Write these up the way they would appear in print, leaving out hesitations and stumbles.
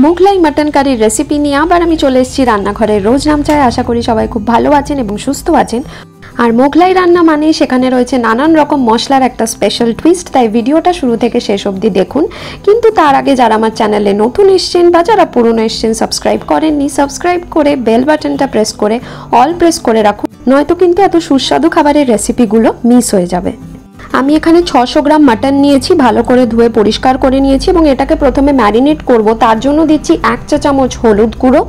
Mughlai mutton কারির recipe নিয়ে আবার আমি চলে এসেছি রান্নাঘরের রোজ নাম চায়। আশা করি সবাই খুব ভালো আছেন এবং সুস্থ আছেন। আর মোগলাই রান্না মানে সেখানে রয়েছে নানান রকম মশলার একটা স্পেশাল টুইস্ট, তাই ভিডিওটা শুরু থেকে শেষ অবধি দেখুন। কিন্তু তার আগে যারা আমার চ্যানেলে নতুন এসছেন বা যারা পুরনো এসছেন সাবস্ক্রাইব করেননি, সাবস্ক্রাইব করে বেল বাটনটা প্রেস করে অল প্রেস করে রাখুন, নয়তো কিন্তু এত সুস্বাদু খাবারের রেসিপিগুলো মিস হয়ে যাবে। আমি এখানে 600 গ্রাম মাটন নিয়েছি, ভালো করে ধুয়ে পরিষ্কার করে নিয়েছি এবং এটাকে প্রথমে ম্যারিনেট করব। তার জন্য দিচ্ছি 1 চা চামচ হলুদ গুঁড়ো,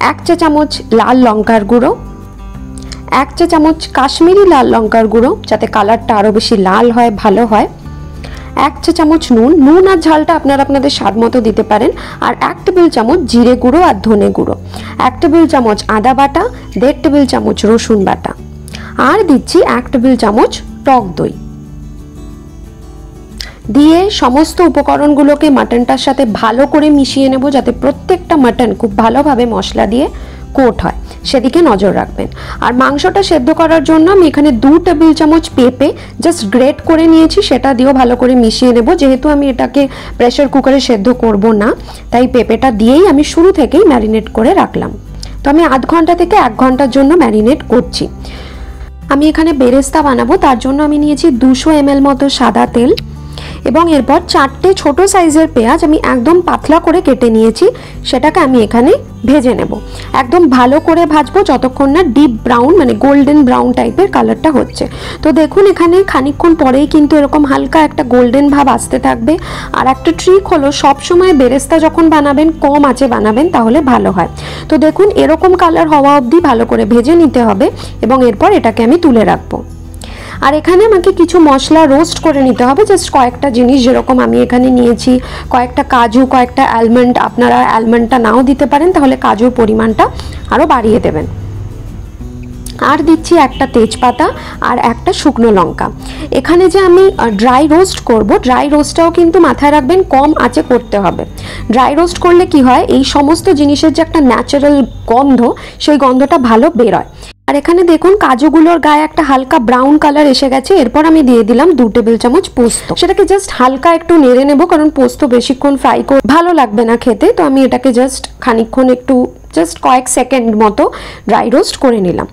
1 চা চামচ লাল লঙ্কার গুঁড়ো, 1 চা চামচ কাশ্মীরি লাল লঙ্কার গুঁড়ো যাতে কালারটা আরও বেশি লাল হয়, ভালো হয়, 1 চা চামচ নুন আর ঝালটা আপনারা আপনাদের স্বাদ মতো দিতে পারেন, আর 1 টেবিল চামচ জিরে গুঁড়ো আর ধনে গুঁড়ো, 1 টেবিল চামচ আদা বাটা, 1.5 টেবিল চামচ রসুন বাটা, আর দিচ্ছি 1 টেবিল চামচ টক দই। দিয়ে সমস্ত উপকরণগুলোকে মাটনটার সাথে ভালো করে মিশিয়ে নেব যাতে প্রত্যেকটা মাটন খুব ভালোভাবে মশলা দিয়ে কোট হয়, সেদিকে নজর রাখবেন। আর মাংসটা সেদ্ধ করার জন্য আমি এখানে 2 টেবিল চামচ পেঁপে জাস্ট গ্রেট করে নিয়েছি, সেটা দিয়েও ভালো করে মিশিয়ে নেব। যেহেতু আমি এটাকে প্রেসার কুকারে সেদ্ধ করব না, তাই পেঁপেটা দিয়েই আমি শুরু থেকেই ম্যারিনেট করে রাখলাম। তো আমি আধ ঘন্টা থেকে 1 ঘন্টার জন্য ম্যারিনেট করছি। আমি এখানে বেরেস্তা বানাবো, তার জন্য আমি নিয়েছি 200 ml মতো সাদা তেল এবং এরপর 4টে ছোট সাইজের পেঁয়াজ আমি একদম পাতলা করে কেটে নিয়েছি, সেটাকে আমি এখানে ভেজে নেব। একদম ভালো করে ভাজবো যতক্ষণ না ডিপ ব্রাউন মানে গোল্ডেন ব্রাউন টাইপের কালারটা হচ্ছে। তো দেখুন এখানে খানিকক্ষণ পরেই কিন্তু এরকম হালকা একটা গোল্ডেন ভাব আসতে থাকবে। আর একটা ট্রিক হলো সবসময় বেরেস্তা যখন বানাবেন কম আঁচে বানাবেন, তাহলে ভালো হয়। তো দেখুন এরকম কালার হওয়া অবধি ভালো করে ভেজে নিতে হবে এবং এরপর এটাকে আমি তুলে রাখবো। আর এখানে আমাকে কিছু মশলা রোস্ট করে নিতে হবে, জাস্ট কয়েকটা জিনিস, যেরকম আমি এখানে নিয়েছি কয়েকটা কাজু, কয়েকটা আলমন্ড। আপনারা আলমন্ডটা নাও দিতে পারেন, তাহলে কাজুর পরিমাণটা আরও বাড়িয়ে দেবেন। আর দিচ্ছি একটা তেজপাতা আর একটা শুকনো লঙ্কা। এখানে যে আমি ড্রাই রোস্ট করব, ড্রাই রোস্টটাও কিন্তু মাথায় রাখবেন কম আঁচে করতে হবে। ড্রাই রোস্ট করলে কি হয়, এই সমস্ত জিনিসের যে একটা ন্যাচারাল গন্ধ, সেই গন্ধটা ভালো বেরোয়। আর এখানে দেখুন কাজুগুলোর গায়ে একটা হালকা ব্রাউন কালার এসে গেছে। এরপর আমি দিয়ে দিলাম 2 টেবিল চামচ পোস্ত, সেটাকে জাস্ট হালকা একটু নেড়ে নেব, কারণ পোস্ত বেশিক্ষণ ফ্রাই করে ভালো লাগবে না খেতে। তো আমি এটাকে জাস্ট খানিকক্ষণ একটু জাস্ট কয়েক সেকেন্ড মতো ড্রাই রোস্ট করে নিলাম।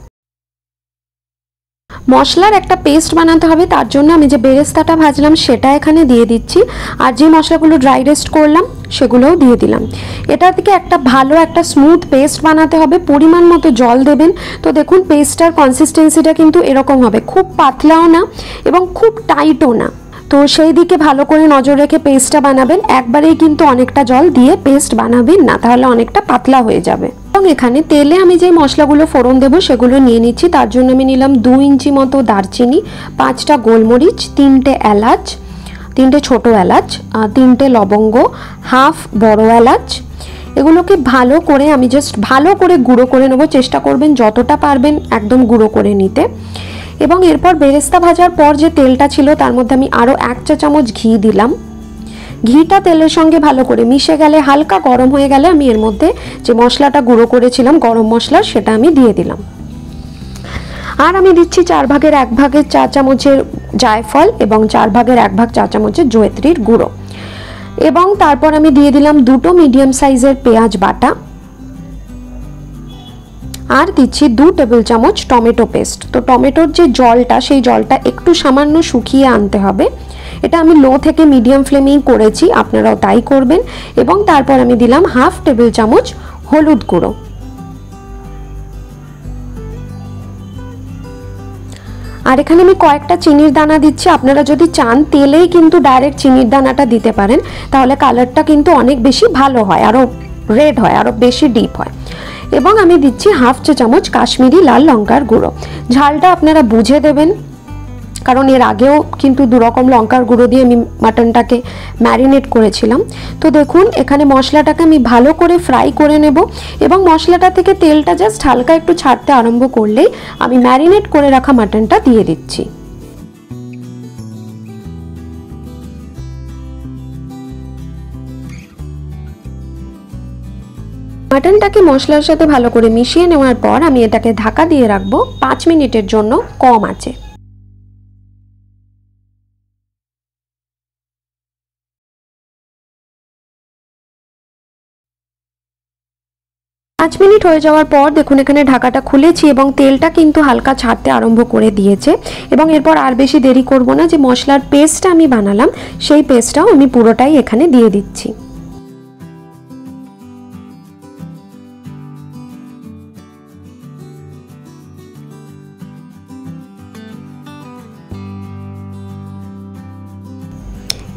মশলার একটা পেস্ট বানাতে হবে, তার জন্য আমি যে বেরেস্তাটা ভাজলাম সেটা এখানে দিয়ে দিচ্ছি, আর যে মশলাগুলো ড্রাই রোস্ট করলাম সেগুলোও দিয়ে দিলাম। এটা থেকে একটা ভালো একটা স্মুথ পেস্ট বানাতে হবে, পরিমাণ মতো জল দেবেন। তো দেখুন পেস্টটার কনসিস্টেন্সিটা কিন্তু এরকম হবে, খুব পাতলাও না এবং খুব টাইটও না। তো সেই দিকে ভালো করে নজর রেখে পেস্টটা বানাবেন। একবারেই কিন্তু অনেকটা জল দিয়ে পেস্ট বানাবেন না, তাহলে অনেকটা পাতলা হয়ে যাবে। এবং এখানে তেলে আমি যে মশলাগুলো ফোড়ন দেবো সেগুলো নিয়ে নিচ্ছি। তার জন্য আমি নিলাম 2 ইঞ্চি মতো দারচিনি, 5টা গোলমরিচ, 3টে এলাচ, 3টে ছোটো এলাচ, 3টে লবঙ্গ, হাফ বড় এলাচ। এগুলোকে ভালো করে আমি জাস্ট ভালো করে গুঁড়ো করে নেবো। চেষ্টা করবেন যতটা পারবেন একদম গুঁড়ো করে নিতে। এবং এরপর বেরেস্তা ভাজার পর যে তেলটা ছিল তার মধ্যে আমি আরও 1 চা চামচ ঘি দিলাম। ঘিটা তেলের সঙ্গে ভালো করে মিশে গেলে, হালকা গরম হয়ে গেলে আমি এর মধ্যে যে মশলাটা গুঁড়ো করেছিলাম গরম মশলার, সেটা আমি দিয়ে দিলাম। আর আমি দিচ্ছি 4 ভাগের 1 ভাগের চা চামচের জায়ফল এবং 4 ভাগের 1 ভাগ চা চামচের জয়িত্রীর গুঁড়ো। এবং তারপর আমি দিয়ে দিলাম 2টো মিডিয়াম সাইজের পেঁয়াজ বাটা, আর দিচ্ছি 2 টেবিল চামচ টমেটো পেস্ট। তো টমেটোর যে জলটা, সেই জলটা একটু সামান্য শুকিয়ে আনতে হবে। এটা আমি লো থেকে মিডিয়াম ফ্লেমেই করেছি, আপনারাও তাই করবেন। এবং তারপর আমি দিলাম হাফ টেবিল চামচ হলুদ গুঁড়ো। আর এখানে আমি কয়েকটা চিনির দানা দিচ্ছি। আপনারা যদি চান তেলেই কিন্তু ডাইরেক্ট চিনির দানাটা দিতে পারেন, তাহলে কালারটা কিন্তু অনেক বেশি ভালো হয়, আরও রেড হয়, আরও বেশি ডিপ হয়। এবং আমি দিচ্ছি হাফ চা চামচ কাশ্মীরি লাল লঙ্কার গুঁড়ো। ঝালটা আপনারা বুঝে দেবেন, কারণ এর আগেও কিন্তু 2 রকম লঙ্কার গুঁড়ো দিয়ে আমি মাটনটাকে ম্যারিনেট করেছিলাম। তো দেখুন এখানে মশলাটাকে আমি ভালো করে ফ্রাই করে নেব এবং মশলাটা থেকে তেলটা জাস্ট হালকা একটু ছাড়তে আরম্ভ করলেই আমি ম্যারিনেট করে রাখা মাটনটা দিয়ে দিচ্ছি। মাটনটাকে মশলার সাথে ভালো করে মিশিয়ে নেওয়ার পর আমি এটাকে ঢাকা দিয়ে রাখবো 5 মিনিটের জন্য কম আঁচে। 5 মিনিট হয়ে যাওয়ার পর দেখুন এখানে ঢাকাটা খুলেছি এবং তেলটা কিন্তু হালকা ছাড়তে আরম্ভ করে দিয়েছে। এবং এরপর আর বেশি দেরি করব না, যে মশলার পেস্টটা আমি বানালাম সেই পেস্টটাও আমি পুরোটাই এখানে দিয়ে দিচ্ছি।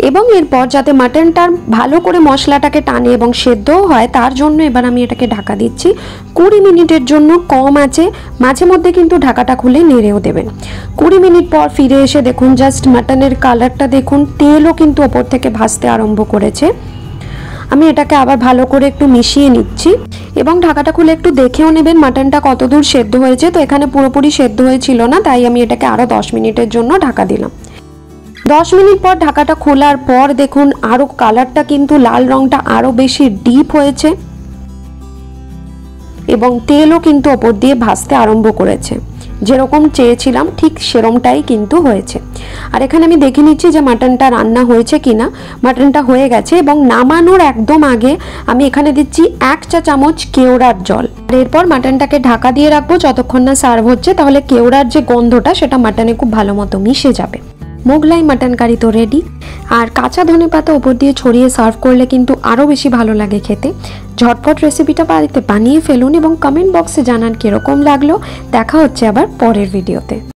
এবং এরপর যাতে মাটনটার ভালো করে মশলাটাকে টানে এবং সেদ্ধও হয়, তার জন্য এবার আমি এটাকে ঢাকা দিচ্ছি 20 মিনিটের জন্য কম আঁচে। মাঝে মধ্যে কিন্তু ঢাকাটা খুলে নেড়েও দেবেন। 20 মিনিট পর ফিরে এসে দেখুন জাস্ট মাটনের কালারটা দেখুন, তেলও কিন্তু ওপর থেকে ভাসতে আরম্ভ করেছে। আমি এটাকে আবার ভালো করে একটু মিশিয়ে নিচ্ছি এবং ঢাকাটা খুলে একটু দেখেও নেবেন মাটনটা কতদূর সেদ্ধ হয়েছে। তো এখানে পুরোপুরি সেদ্ধ হয়েছিল না, তাই আমি এটাকে আরও 10 মিনিটের জন্য ঢাকা দিলাম। 10 মিনিট পর ঢাকাটা খোলার পর দেখুন আরও কালারটা কিন্তু লাল রংটা আরও বেশি ডিপ হয়েছে এবং তেলও কিন্তু ওপর দিয়ে ভাসতে আরম্ভ করেছে। যেরকম চেয়েছিলাম ঠিক সেরকমটাই কিন্তু হয়েছে। আর এখানে আমি দেখে নিচ্ছি যে মাটনটা রান্না হয়েছে কিনা। মাটনটা হয়ে গেছে এবং নামানোর একদম আগে আমি এখানে দিচ্ছি 1 চা চামচ কেওড়ার জল। আর এরপর মাটনটাকে ঢাকা দিয়ে রাখবো যতক্ষণ না সার্ভ হচ্ছে, তাহলে কেওড়ার যে গন্ধটা সেটা মাটনে খুব ভালো মতো মিশে যাবে। মোগলাই মাটন কারি তো রেডি। আর কাঁচা ধনেপাতা ওপর দিয়ে ছড়িয়ে সার্ভ করলে কিন্তু আরও বেশি ভালো লাগে খেতে। ঝটপট রেসিপিটা বাড়িতে বানিয়ে ফেলুন এবং কমেন্ট বক্সে জানান কীরকম লাগলো। দেখা হচ্ছে আবার পরের ভিডিওতে।